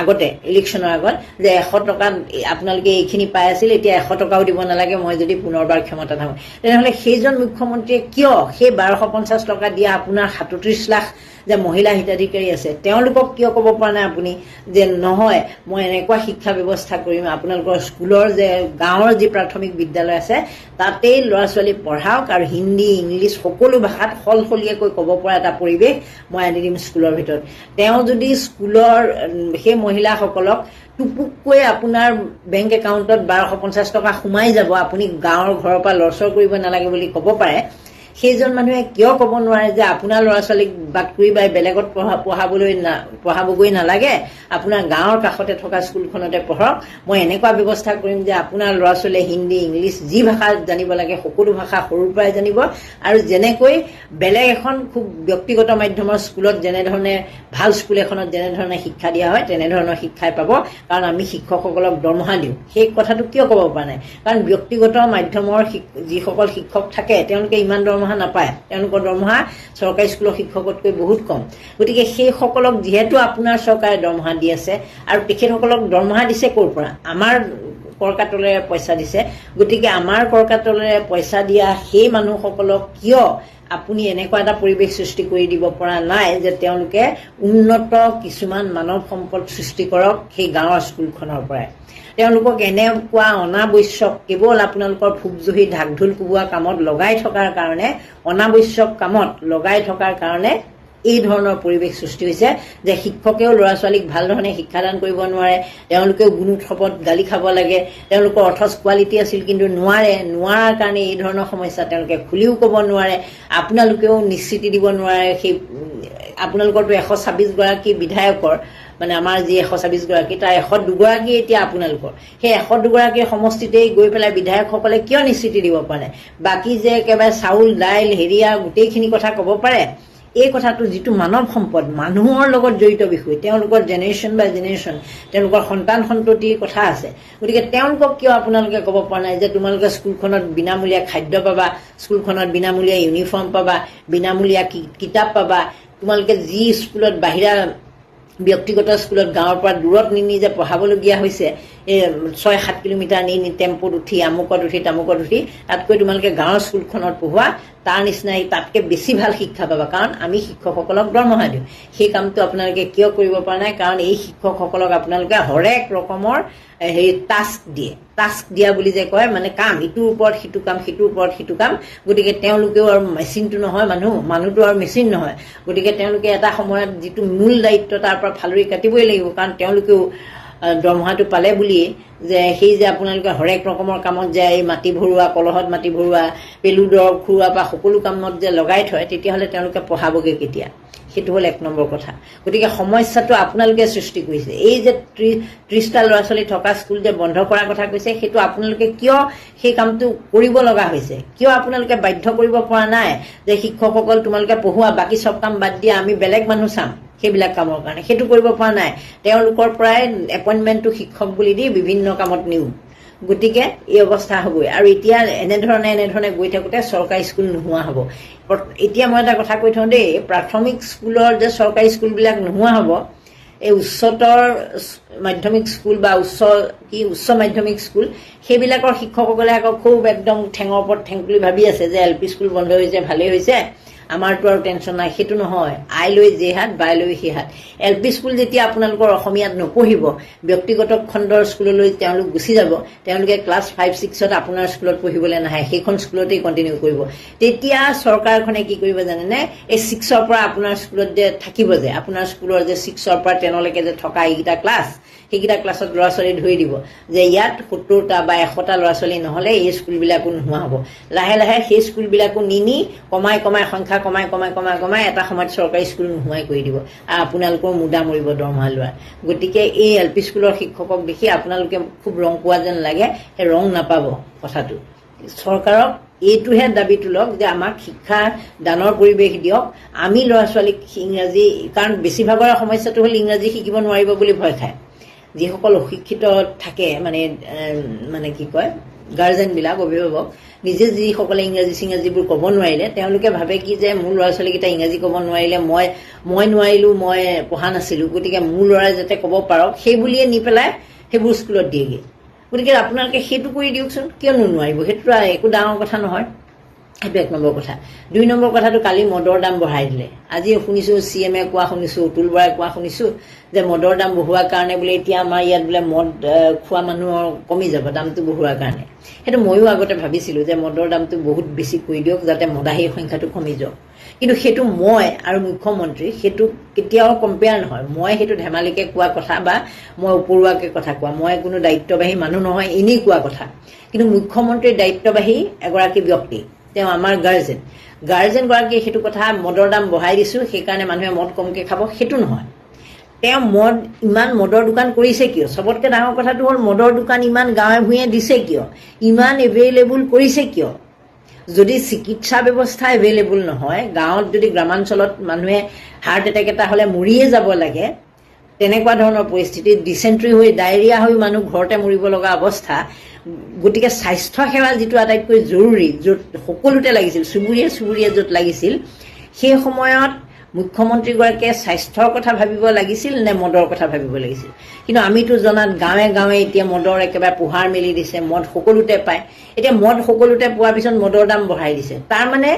আগতে ইলেকশ্যনৰ আগত যে 100 টকাত আপোনালোকে এইখিনি পাই আছিল, এতিয়া 100 টকাও দিব নালাগে মই যদি পুনৰবাৰ ক্ষমতা থাকোঁ। তেনেহ'লে সেইজন মুখ্যমন্ত্ৰীয়ে কিয় সেই 1250 টকা দিয়া আপোনাৰ 37 লাখ যে মহিলা হিতাধিকাৰী আছে তেওঁলোকক কিয় ক'ব পৰা নাই আপুনি যে নহয় মই এনেকুৱা শিক্ষা ব্যৱস্থা কৰিম, আপোনালোকৰ স্কুলৰ যে গাঁৱৰ যি প্ৰাথমিক বিদ্যালয় আছে তাতেই ল'ৰা ছোৱালী পঢ়াওক আৰু হিন্দী ইংলিছ সকলো ভাষাত সলসলীয়াকৈ ক'ব পৰা এটা পৰিৱেশ মই আনি দিম স্কুলৰ ভিতৰত। তেওঁ যদি স্কুলৰ সেই মহিলাসকলক টুপুককৈ আপোনাৰ বেংক একাউণ্টত 1250 টকা সোমাই যাব, আপুনি গাঁৱৰ ঘৰৰ পৰা লৰচৰ কৰিব নালাগে বুলি ক'ব পাৰে, সেইজন মানুহে কিয় ক'ব নোৱাৰে যে আপোনাৰ ল'ৰা ছোৱালীক বাকৰি বাই বেলেগত পঢ়াবগৈ নালাগে, আপোনাৰ গাঁৱৰ কাষতে থকা স্কুলখনতে পঢ়ক, মই এনেকুৱা ব্যৱস্থা কৰিম যে আপোনাৰ ল'ৰা ছোৱালীয়ে হিন্দী ইংলিছ যি ভাষা জানিব লাগে সকলো ভাষা সৰুৰ পৰাই জানিব, আৰু যেনেকৈ বেলেগ এখন খুব ব্যক্তিগত মাধ্যমৰ স্কুলত যেনেধৰণে ভাল স্কুল এখনত যেনেধৰণে শিক্ষা দিয়া হয় তেনেধৰণৰ শিক্ষাই পাব, কাৰণ আমি শিক্ষকসকলক দৰমহা দিওঁ। সেই কথাটো কিয় ক'ব পৰা নাই? কাৰণ ব্যক্তিগত মাধ্যমৰ যিসকল শিক্ষক থাকে তেওঁলোকে ইমান দৰমহা নাপায়, তেওঁলোকৰ দৰমহা চৰকাৰী স্কুলৰ শিক্ষকতকৈ বহুত কম। গতিকে সেইসকলক যিহেতু আপোনাৰ চৰকাৰে দৰমহা দি আছে আৰু তেখেতসকলক দৰমহা দিছে ক'ৰ পৰা? আমাৰ কৰকাটলেৰে পইচা দিছে। গতিকে আমাৰ কৰকাটলেৰে পইচা দিয়া সেই মানুহসকলক কিয় আপুনি এনেকুৱা এটা পৰিৱেশ সৃষ্টি কৰি দিব পৰা নাই যে তেওঁলোকে উন্নত কিছুমান মানৱ সম্পদ সৃষ্টি কৰক সেই গাঁৱৰ স্কুলখনৰ পৰাই? তেওঁলোকক এনেকুৱা অনাৱশ্যক কেৱল আপোনালোকৰ ফুকজুহি ঢাক ঢোল কোবোৱা কামত লগাই থকাৰ কাৰণে, অনাৱশ্যক কামত লগাই থকাৰ কাৰণে এই ধৰণৰ পৰিৱেশ সৃষ্টি হৈছে যে শিক্ষকেও ল'ৰা ছোৱালীক ভাল ধৰণে শিক্ষাদান কৰিব নোৱাৰে, তেওঁলোকেও গুণোৎসৱত গালি খাব লাগে, তেওঁলোকৰ অথচ কোৱালিটি আছিল কিন্তু নোৱাৰাৰ কাৰণে এই ধৰণৰ সমস্যা তেওঁলোকে খুলিও ক'ব নোৱাৰে, আপোনালোকেও নিশ্চিতি দিব নোৱাৰে। সেই আপোনালোকৰতো 126গৰাকী বিধায়কৰ মানে আমাৰ যি 126গৰাকী তাৰ 102গৰাকী এতিয়া আপোনালোকৰ, সেই 102গৰাকীৰ সমষ্টিতেই গৈ পেলাই বিধায়কসকলে কিয় নিশ্চিতি দিব পৰা নাই? বাকী যে একেবাৰে চাউল দাইল হেৰিয়া গোটেইখিনি কথা ক'ব পাৰে, এই কথাটো যিটো মানৱ সম্পদ মানুহৰ লগত জড়িত বিষয়, তেওঁলোকৰ জেনেৰেশ্যন বাই জেনেৰেশ্যন তেওঁলোকৰ সন্তান সন্ততিৰ কথা আছে। গতিকে তেওঁলোকক কিয় আপোনালোকে ক'ব পৰা নাই যে তোমালোকে স্কুলখনত বিনামূলীয়া খাদ্য পাবা, স্কুলখনত বিনামূলীয়া ইউনিফৰ্ম পাবা, বিনামূলীয়া কিতাপ পাবা, তোমালোকে যি স্কুলত বাহিৰা ব্যক্তিগত স্কুলত গাঁৱৰ পৰা দূৰত নি যে পঢ়াবলগীয়া হৈছে, এই 6-7 কিলোমিটাৰ নি টেম্পুত উঠি আমুকত উঠি তামুকত উঠি, তাতকৈ তোমালোকে গাঁৱৰ স্কুলখনত পঢ়োৱা, তাৰ নিচিনাই তাতকৈ বেছি ভাল শিক্ষা পাবা, কাৰণ আমি শিক্ষকসকলক দৰমহা দিওঁ। সেই কামটো আপোনালোকে কিয় কৰিব পৰা নাই? কাৰণ এই শিক্ষকসকলক আপোনালোকে হৰেক ৰকমৰ টাস্ক দিয়া বুলি যে কয়, মানে কাম ইটোৰ ওপৰত সিটো কাম, সিটোৰ ওপৰত সিটো কাম। গতিকে তেওঁলোকেও আৰু মেচিনটো নহয়, মানুহটো আৰু মেচিন নহয়। গতিকে তেওঁলোকে এটা সময়ত যিটো মূল দায়িত্ব তাৰ পৰা ফালৰি কাটিবই লাগিব, কাৰণ তেওঁলোকেও দৰমহাটো পালে বুলিয়ে যে সেই যে আপোনালোকে হৰেক ৰকমৰ কামত যে এই মাটি ভৰোৱা, কলহত মাটি ভৰোৱা, পেলু দৰৱ খুওৱা বা সকলো কামত যে লগাই থয়, তেতিয়াহ'লে তেওঁলোকে পঢ়াবগৈ কেতিয়া? সেইটো হ'ল 1 নম্বৰ কথা। গতিকে সমস্যাটো আপোনালোকে সৃষ্টি কৰিছে। এই যে 30টা ল'ৰা ছোৱালী থকা স্কুল যে বন্ধ কৰাৰ কথা কৈছে, সেইটো আপোনালোকে কিয় সেই কামটো কৰিব লগা হৈছে? কিয় আপোনালোকে বাধ্য কৰিব পৰা নাই যে শিক্ষকসকল তোমালোকে পঢ়োৱা, বাকী চব কাম বাদ দিয়া, আমি বেলেগ মানুহ চাম সেইবিলাক কামৰ কাৰণে? সেইটো কৰিব পৰা নাই। তেওঁলোকৰ পৰাই এপইণ্টমেণ্টটো শিক্ষক বুলি দি বিভিন্ন কামত নিওঁ। গতিকে এই অৱস্থা হ'বই আৰু এতিয়া এনেধৰণে গৈ থাকোঁতে চৰকাৰী স্কুল নোহোৱা হ'ব এতিয়া মই এটা কথা কৈ থওঁ দেই প্ৰাথমিক স্কুলৰ যে চৰকাৰী স্কুলবিলাক নোহোৱা হ'ব এই উচ্চতৰ মাধ্যমিক স্কুল বা উচ্চ মাধ্যমিক স্কুল সেইবিলাকৰ শিক্ষকসকলে আকৌ খুব একদম ঠেঙৰ ওপৰত ঠেং তুলি ভাবি আছে যে এল পি স্কুল বন্ধ হৈছে ভালেই হৈছে আমাৰতো আৰু টেনশ্যন নাই সেইটো নহয় আই লৈ যে হাত বাই লৈ সেই হাত এল পি স্কুল যেতিয়া আপোনালোকৰ অসমীয়াত নপঢ়িব ব্যক্তিগত খণ্ডৰ স্কুললৈ তেওঁলোক গুচি যাব তেওঁলোকে ক্লাছ 5-6ত আপোনাৰ স্কুলত পঢ়িবলৈ নাহে সেইখন স্কুলতেই কণ্টিনিউ কৰিব তেতিয়া চৰকাৰখনে কি কৰিব জানেনে এই 6ৰ পৰা আপোনাৰ স্কুলত যে থাকিব যে আপোনাৰ স্কুলৰ যে 6ৰ পৰা 10লৈকে যে থকা এইকেইটা ক্লাছ সেইকেইটা ক্লাছত ল'ৰা ছোৱালী ধৰি দিব যে ইয়াত 70টা বা 100টা ল'ৰা ছোৱালী নহ'লে এই স্কুলবিলাকো নোহোৱা হ'ব লাহে লাহে সেই স্কুলবিলাকো নিনি কমাই সংখ্যা কমাই এটা সময়ত চৰকাৰী স্কুল নোহোৱাই কৰি দিব আৰু আপোনালোকৰ মুদা মৰিব দৰমহা লোৱাৰ গতিকে এই এল পি স্কুলৰ শিক্ষকক দেখি আপোনালোকে খুব ৰং পোৱা যেন লাগে সেই ৰং নাপাব কথাটো চৰকাৰক এইটোহে দাবী তোলক যে আমাক শিক্ষা দানৰ পৰিৱেশ দিয়ক আমি ল'ৰা ছোৱালীক ইংৰাজী কাৰণ বেছিভাগৰ সমস্যাটো হ'ল ইংৰাজী শিকিব নোৱাৰিব বুলি ভয় খায় যিসকল অশিক্ষিত থাকে মানে কি কয় গাৰ্জেনবিলাক অভিভাৱক নিজে যিসকলে ইংৰাজীবোৰ ক'ব নোৱাৰিলে তেওঁলোকে ভাবে কি যে মোৰ ল'ৰা ছোৱালীকেইটা ইংৰাজী ক'ব নোৱাৰিলে মই নোৱাৰিলোঁ মই পঢ়া নাছিলোঁ গতিকে মোৰ ল'ৰাই যাতে ক'ব পাৰক সেই বুলিয়ে নি পেলাই সেইবোৰ স্কুলত দিয়েগৈ গতিকে আপোনালোকে সেইটো কৰি দিয়কচোন কিয়নো নোৱাৰিব সেইটো একো ডাঙৰ কথা নহয় সেইটো 1 নম্বৰ কথা 2 নম্বৰ কথাটো কালি মদৰ দাম বঢ়াই দিলে আজি শুনিছোঁ CM-এ কোৱা শুনিছোঁ অতুল বৰাই কোৱা শুনিছোঁ যে মদৰ দাম বঢ়োৱাৰ কাৰণে বোলে এতিয়া আমাৰ ইয়াত বোলে মদ খোৱা মানুহৰ কমি যাব দামটো বঢ়োৱাৰ কাৰণে সেইটো ময়ো আগতে ভাবিছিলোঁ যে মদৰ দামটো বহুত বেছি কৰি দিয়ক যাতে মদাহীৰ সংখ্যাটো কমি যাওক কিন্তু সেইটো মই আৰু মুখ্যমন্ত্ৰী সেইটো কেতিয়াও কম্পেয়াৰ নহয় মই সেইটো ধেমালিকে কোৱা কথা বা মই উপৰুৱাকে কথা কোৱা মই কোনো দায়িত্ববাহী মানুহ নহয় এনেই কোৱা কথা কিন্তু মুখ্যমন্ত্ৰীৰ দায়িত্ববাহী এগৰাকী ব্যক্তি তেওঁ আমাৰ গাৰ্জেনগৰাকীয়ে সেইটো কথা মদৰ দাম বঢ়াই দিছোঁ সেইকাৰণে মানুহে মদ কমকৈ খাব সেইটো নহয় তেওঁ ইমান মদৰ দোকান কৰিছে কিয় চবতকৈ ডাঙৰ কথাটো হ'ল মদৰ দোকান ইমান গাঁৱে ভূঞে দিছে কিয় ইমান এভেইলেবল কৰিছে কিয় যদি চিকিৎসা ব্যৱস্থা এভেইলেবল নহয় গাঁৱত যদি গ্ৰামাঞ্চলত মানুহে হাৰ্ট এটেক এটা হ'লে মৰিয়ে যাব লাগে তেনেকুৱা ধৰণৰ পৰিস্থিতি ডিচেণ্ট্ৰি হৈ ডায়েৰিয়া হৈ মানুহ ঘৰতে মৰিব লগা অৱস্থা গতিকে স্বাস্থ্য সেৱা যিটো আটাইতকৈ জৰুৰী য'ত সকলোতে লাগিছিল চুবুৰীয়ে য'ত লাগিছিল সেই সময়ত মুখ্যমন্ত্ৰীগৰাকীয়ে স্বাস্থ্যৰ কথা ভাবিব লাগিছিল নে মদৰ কথা ভাবিব লাগিছিল কিন্তু আমিতো জনাত গাঁৱে এতিয়া মদৰ একেবাৰে পোহাৰ মেলি দিছে মদ সকলোতে পায় এতিয়া মদ সকলোতে পোৱাৰ পিছত মদৰ দাম বঢ়াই দিছে তাৰমানে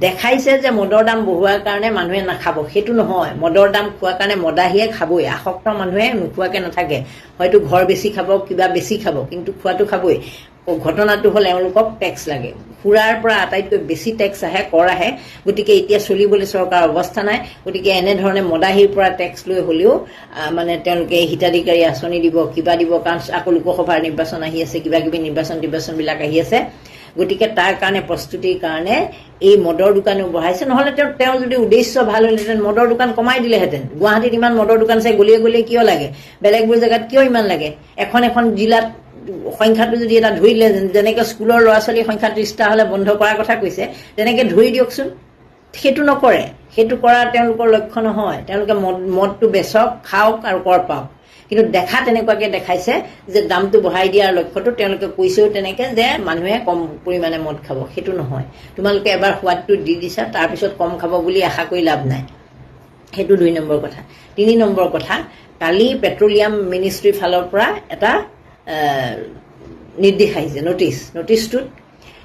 দেখাইছে যে মদৰ দাম বঢ়োৱাৰ কাৰণে মানুহে নাখাব সেইটো নহয় মদৰ দাম খোৱাৰ কাৰণে মদাহীয়ে খাবই আসক্ত মানুহে নোখোৱাকৈ নাথাকে হয়তো ঘৰ বেছি খাব কিবা বেছি খাব কিন্তু খোৱাটো খাবই ঘটনাটো হ'ল এওঁলোকক টেক্স লাগে ফুৰাৰ পৰা আটাইতকৈ বেছি টেক্স আহে কৰ আহে গতিকে এতিয়া চলিবলৈ চৰকাৰ অৱস্থা নাই গতিকে এনেধৰণে মদাহীৰ পৰা টেক্স লৈ হ'লেও মানে তেওঁলোকে হিতাধিকাৰী আঁচনি দিব কিবা দিব কাৰণ আকৌ লোকসভাৰ নিৰ্বাচন আহি আছে কিবা কিবি নিৰ্বাচনবিলাক আহি আছে গতিকে তাৰ কাৰণে প্ৰস্তুতিৰ কাৰণে এই মদৰ দোকানো বঢ়াইছে নহ'লে তেওঁ যদি উদ্দেশ্য ভাল হ'লহেঁতেন মদৰ দোকান কমাই দিলেহেঁতেন গুৱাহাটীত ইমান মদৰ দোকান আছে গলিয়ে কিয় লাগে বেলেগবোৰ জেগাত কিয় ইমান লাগে এখন জিলাত সংখ্যাটো যদি এটা ধৰি দিলে যেনেকৈ স্কুলৰ ল'ৰা ছোৱালীৰ সংখ্যা 30টা হ'লে বন্ধ কৰাৰ কথা কৈছে তেনেকৈ ধৰি দিয়কচোন সেইটো নকৰে সেইটো কৰা তেওঁলোকৰ লক্ষ্য নহয় তেওঁলোকে মদটো বেচক খাওক আৰু কৰ পাওক কিন্তু দেখা তেনেকুৱাকৈ দেখাইছে যে দামটো বঢ়াই দিয়াৰ লক্ষ্যটো তেওঁলোকে কৈছেও তেনেকৈ যে মানুহে কম পৰিমাণে মদ খাব সেইটো নহয় তোমালোকে এবাৰ সোৱাদটো দি দিছা তাৰপিছত কম খাব বুলি আশা কৰি লাভ নাই সেইটো 2 নম্বৰ কথা 3 নম্বৰ কথা কালি পেট্ৰলিয়াম মিনিষ্ট্ৰীৰ ফালৰ পৰা এটা নিৰ্দেশ আহিছে নটিচটোত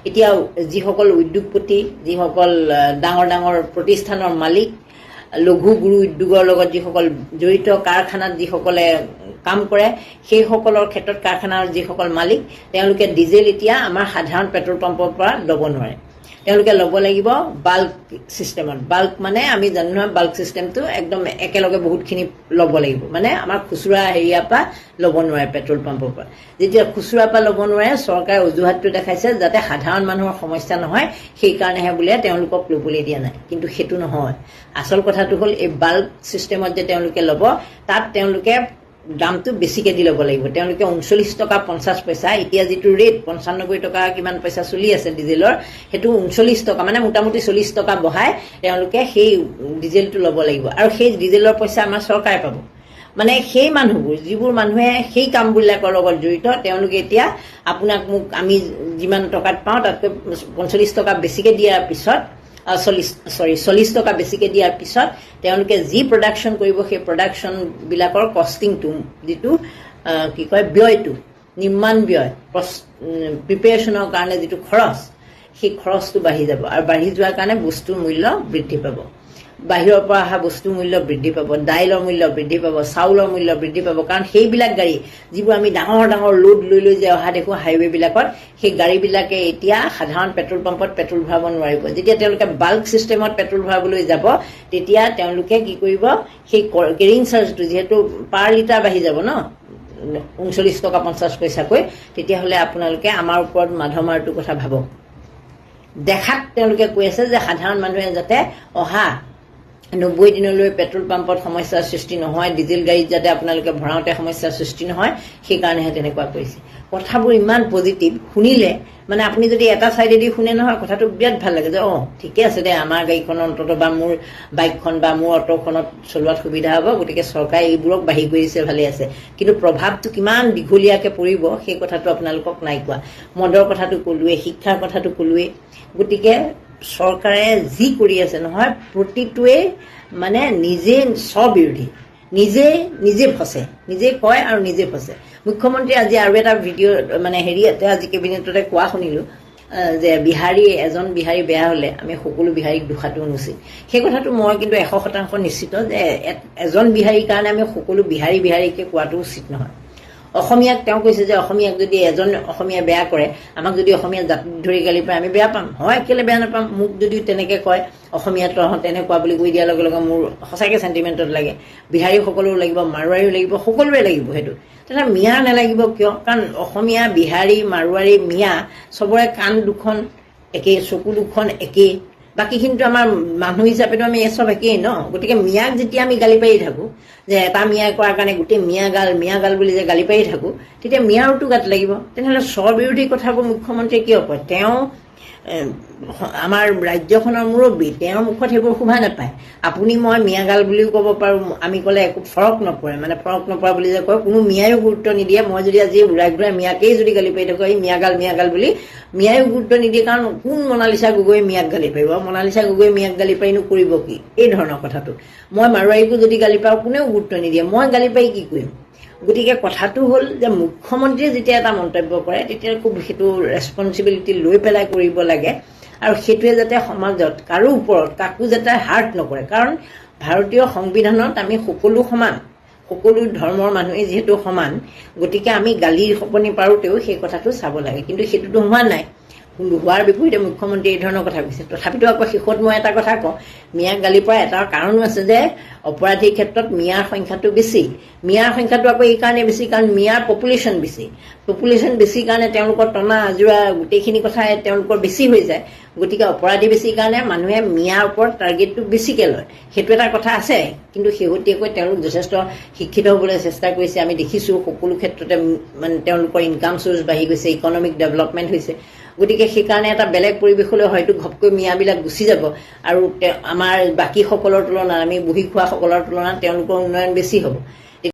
এতিয়া যিসকল উদ্যোগপতি যিসকল ডাঙৰ প্ৰতিষ্ঠানৰ মালিক লঘু গুৰু উদ্যোগৰ লগত যিসকল জড়িত কাৰখানাত যিসকলে কাম কৰে সেইসকলৰ ক্ষেত্ৰত কাৰখানাৰ যিসকল মালিক তেওঁলোকে ডিজেল এতিয়া আমাৰ সাধাৰণ পেট্ৰল পাম্পৰ পৰা ল'ব নোৱাৰে তেওঁলোকে ল'ব লাগিব বাল্ক চিষ্টেমত বাল্ক মানে আমি জানো নহয় বাল্ক চিষ্টেমটো একদম একেলগে বহুতখিনি ল'ব লাগিব মানে আমাৰ খুচুৰা হেৰিয়াৰ পৰা ল'ব নোৱাৰে পেট্ৰল পাম্পৰ পৰা যেতিয়া খুচুৰাৰ পৰা ল'ব নোৱাৰে চৰকাৰে অজুহাতটো দেখাইছে যাতে সাধাৰণ মানুহৰ সমস্যা নহয় সেইকাৰণেহে বোলে তেওঁলোকক ল'বলৈ দিয়া নাই কিন্তু সেইটো নহয় আচল কথাটো হ'ল এই বাল্ক চিষ্টেমত যে তেওঁলোকে ল'ব তাত তেওঁলোকে দামটো বেছিকৈ দি ল'ব লাগিব তেওঁলোকে 39 টকা 50 পইচা এতিয়া যিটো ৰেট 95 টকা কিমান পইচা চলি আছে ডিজেলৰ সেইটো 39 টকা মানে মোটামুটি 40 টকা বঢ়াই তেওঁলোকে সেই ডিজেলটো ল'ব লাগিব আৰু সেই ডিজেলৰ পইচা আমাৰ চৰকাৰে পাব মানে সেই মানুহবোৰ যিবোৰ মানুহে সেই কামবিলাকৰ লগত জড়িত তেওঁলোকে এতিয়া আপোনাক মোক আমি যিমান টকাত পাওঁ তাতকৈ 45 টকা বেছিকৈ দিয়াৰ পিছত 40 টকা বেছিকৈ দিয়াৰ পিছত তেওঁলোকে যি প্ৰডাকশ্যন কৰিব সেই প্ৰডাকশ্যনবিলাকৰ কষ্টিংটো যিটো কি কয় ব্যয়টো নিৰ্মাণ ব্যয় প্ৰিপেৰেশ্যনৰ কাৰণে যিটো খৰচ সেই খৰচটো বাঢ়ি যাব আৰু বাঢ়ি যোৱাৰ কাৰণে বস্তুৰ মূল্য বৃদ্ধি পাব বাহিৰৰ পৰা অহা বস্তুৰ মূল্য বৃদ্ধি পাব দাইলৰ মূল্য বৃদ্ধি পাব চাউলৰ মূল্য বৃদ্ধি পাব কাৰণ সেইবিলাক গাড়ী যিবোৰ আমি ডাঙৰ ডাঙৰ লোড লৈ লৈ যে অহা দেখোঁ হাইৱেবিলাকত সেই গাড়ীবিলাকে এতিয়া সাধাৰণ পেট্ৰল পাম্পত পেট্ৰল ভৰাব নোৱাৰিব যেতিয়া তেওঁলোকে বাল্ক ছিষ্টেমত পেট্ৰল ভৰাবলৈ যাব তেতিয়া তেওঁলোকে কি কৰিব সেই কেৰিং চাৰ্জটো যিহেতু পাৰ লিটাৰ বাঢ়ি যাব ন 39 টকা 50 পইচাকৈ তেতিয়াহ'লে আপোনালোকে আমাৰ ওপৰত মাধমাৰটোৰ কথা ভাবক দেখাত তেওঁলোকে কৈ আছে যে সাধাৰণ মানুহে যাতে অহা 90 দিনলৈ পেট্ৰল পাম্পত সমস্যাৰ সৃষ্টি নহয় ডিজেল গাড়ীত যাতে আপোনালোকে ভৰাওঁতে সমস্যাৰ সৃষ্টি নহয় সেইকাৰণেহে তেনেকুৱা কৰিছে কথাবোৰ ইমান পজিটিভ শুনিলে মানে আপুনি যদি এটা চাইডেদি শুনে নহয় কথাটো বিৰাট ভাল লাগে যে ঠিকে আছে দে আমাৰ গাড়ীখন অন্তত বা মোৰ বাইকখন বা মোৰ অটোখনত চলোৱাত সুবিধা হ'ব গতিকে চৰকাৰে এইবোৰক বাঢ়ি কৰিছে ভালে আছে কিন্তু প্ৰভাৱটো কিমান দীঘলীয়াকৈ পৰিব সেই কথাটো আপোনালোকক নাই কোৱা মদৰ কথাটো ক'লোৱে শিক্ষাৰ কথাটো ক'লোৱে গতিকে চৰকাৰে যি কৰি আছে নহয় প্ৰতিটোৱে মানে নিজে স্ববিৰোধী নিজে ফচে নিজে কয় আৰু নিজে ফচে মুখ্যমন্ত্ৰী আজি আৰু এটা ভিডিঅ' মানে হেৰিয়াতে আজি কেবিনেটতে কোৱা শুনিলোঁ যে এজন বিহাৰী বেয়া হ'লে আমি সকলো বিহাৰীক দোষাটো অনুচিত সেই কথাটো মই কিন্তু 100% নিশ্চিত যে এজন বিহাৰীৰ কাৰণে আমি সকলো বিহাৰীকে কোৱাটো উচিত নহয় অসমীয়াক তেওঁ কৈছে যে অসমীয়াক যদি এজন অসমীয়া বেয়া কৰে আমাক যদি অসমীয়া জাতি ধৰি গালি পায় আমি বেয়া পাম হয় কেলে বেয়া নাপাম মোক যদি তেনেকৈ কয় অসমীয়া তহঁত তেনেকুৱা বুলি কৈ দিয়াৰ লগে লগে মোৰ সঁচাকৈ চেণ্টিমেণ্টত লাগে বিহাৰীসকলৰো লাগিব মাৰোৱাৰীও লাগিব সকলোৰে লাগিব সেইটো তেতিয়া মিয়া নালাগিব কিয় কাৰণ অসমীয়া বিহাৰী মাৰোৱাৰী মিয়া চবৰে কাণ দুখন একেই চকু দুখন একেই বাকীখিনিতো আমাৰ মানুহ হিচাপেতো আমি চব একেই ন গতিকে মিয়াক যেতিয়া আমি গালি পাৰি থাকোঁ যে এটা মিয়াই কৰাৰ কাৰণে গোটেই মিয়া গাল বুলি যে গালি পাৰি থাকোঁ তেতিয়া মিয়াৰতো গাত লাগিব তেনেহ'লে স্ববিৰোধী কথাবোৰ মুখ্যমন্ত্ৰীয়ে কিয় কয় তেওঁ আমাৰ ৰাজ্যখনৰ মুৰব্বী তেওঁৰ মুখত সেইবোৰ শোভা নাপায় আপুনি মই মিয়াগাল বুলিও ক'ব পাৰোঁ আমি ক'লে একো ফৰক নপৰে মানে ফৰক নপৰা বুলি যে কয় কোনো মিয়ায়ো গুৰুত্ব নিদিয়ে মই যদি আজি ঘূৰাই মিয়াকেই যদি গালি পাৰি থাকোঁ এই মিয়াগাল বুলি মিয়ায়ো গুৰুত্ব নিদিয়ে কাৰণ কোন মনালিছা গগৈ মিয়াক গালি পাৰিব মনালিছা গগৈ মিয়াক গালি পাৰিনো কৰিব কি এই ধৰণৰ কথাটো মই মাৰোৱাৰীকো যদি গালি পাওঁ কোনেও গুৰুত্ব নিদিয়ে মই গালি পাৰি কি কৰিম গতিকে কথাটো হ'ল যে মুখ্যমন্ত্ৰীয়ে যেতিয়া এটা মন্তব্য কৰে তেতিয়া খুব সেইটো ৰেছপনচিবিলিটি লৈ পেলাই কৰিব লাগে আৰু সেইটোৱে যাতে সমাজত কাৰো ওপৰত কাকো যাতে হাৰ্ট নকৰে কাৰণ ভাৰতীয় সংবিধানত আমি সকলো সমান সকলো ধৰ্মৰ মানুহে যিহেতু সমান গতিকে আমি গালিৰ সপনি পাৰোঁতেও সেই কথাটো চাব লাগে কিন্তু সেইটোতো হোৱা নাই হোৱাৰ বিপৰীতে মুখ্যমন্ত্ৰীয়ে এই ধৰণৰ কথা কৈছে তথাপিতো আকৌ শেষত মই এটা কথা কওঁ মিয়াক গালি পৰা এটা কাৰণো আছে যে অপৰাধীৰ ক্ষেত্ৰত মিয়াৰ সংখ্যাটো বেছি মিয়াৰ সংখ্যাটো আকৌ এই কাৰণে বেছি কাৰণ মিয়াৰ পপুলেশ্যন বেছি কাৰণে তেওঁলোকৰ টনা আজোৰা গোটেইখিনি কথাই তেওঁলোকৰ বেছি হৈ যায় গতিকে অপৰাধী বেছি কাৰণে মানুহে মিয়াৰ ওপৰত টাৰ্গেটটো বেছিকৈ লয় সেইটো এটা কথা আছে কিন্তু শেহতীয়াকৈ তেওঁলোক যথেষ্ট শিক্ষিত হ'বলৈ চেষ্টা কৰিছে আমি দেখিছোঁ সকলো ক্ষেত্ৰতে মানে তেওঁলোকৰ ইনকাম চ'ৰ্চ বাঢ়ি গৈছে ইকনমিক ডেভেলপমেণ্ট হৈছে গতিকে সেইকাৰণে এটা বেলেগ পৰিৱেশলৈ হয়তো ঘপকৈ মিয়াবিলাক গুচি যাব আৰু আমাৰ বাকীসকলৰ তুলনাত আমি বহি খোৱাসকলৰ তুলনাত তেওঁলোকৰ উন্নয়ন বেছি হ'ব